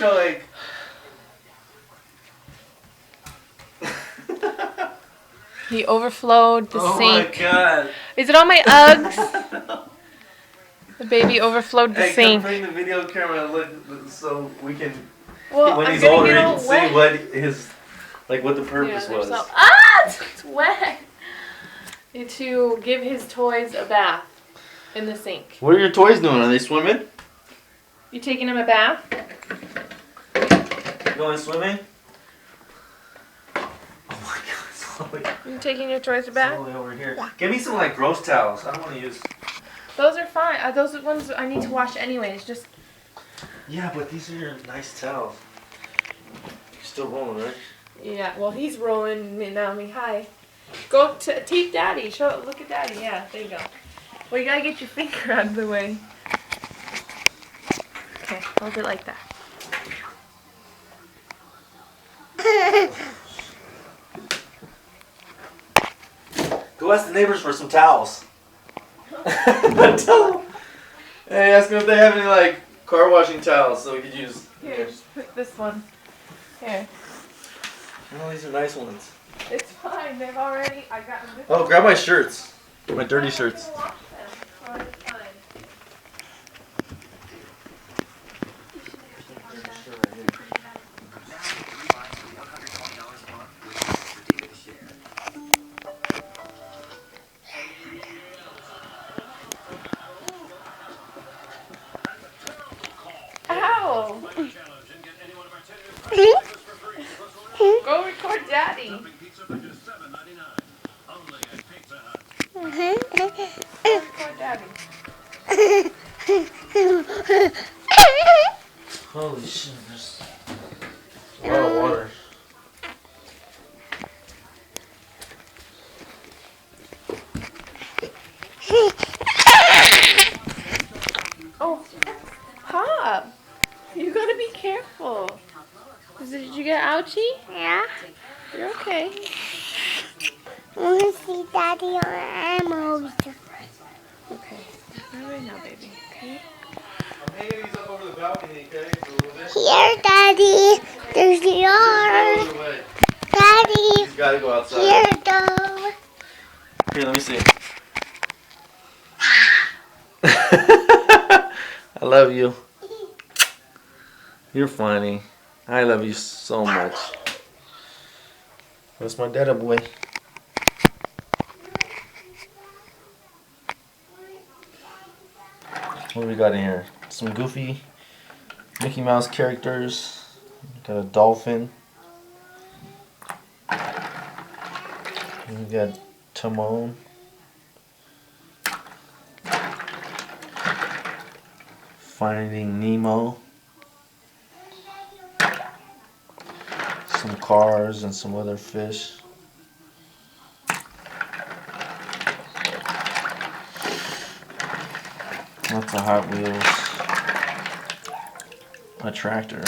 show like. He overflowed the sink. Oh my god. Is it on my Uggs? The baby overflowed the Hey, sink. come bring the video camera look so we can. Well, when I'm he's gonna older, get you all can wet. see what his, like what the purpose Yeah, was. It's wet. To give his toys a bath in the sink. What are your toys doing? Are they swimming? You taking him a bath? You going swimming? Oh my god, You taking your toys a bath? Slowly over here. Give me some like gross towels. I don't want to use. Those are fine. Those are ones I need to wash anyways. Just. Yeah, but these are your nice towels. You're still rolling, right? Yeah. Well, he's rolling now. Hi. Go to take Daddy. Look at Daddy. Yeah. There you go. Well, you gotta get your finger out of the way. Okay. Hold it like that. Go ask the neighbors for some towels. Tell them. Hey, ask them if they have any like car washing towels so we could use. Here, put this one. Here. Oh, these are nice ones. It's fine. They've already. I got them. Oh, grab my shirts. My dirty shirts. Wash them. Oh, it's fine. Ow! Go record Daddy. Record Daddy. Holy shit, there's a lot of water. Oh, Pop! You gotta be careful. Did you get ouchie? Yeah. You're okay. I want to see Daddy on animals. Okay. Not right now, baby. Okay. I'm hanging these up over the balcony, okay? For a little bit. Here, Daddy. There's the yard. Daddy. He's gotta go outside. Here, though. Here, let me see. I love you. You're funny. I love you so much. That's my daddy boy. What do we got in here? Some goofy Mickey Mouse characters. Got a dolphin. We got Timon. Finding Nemo. Some cars and some other fish. Lots of Hot Wheels. A tractor.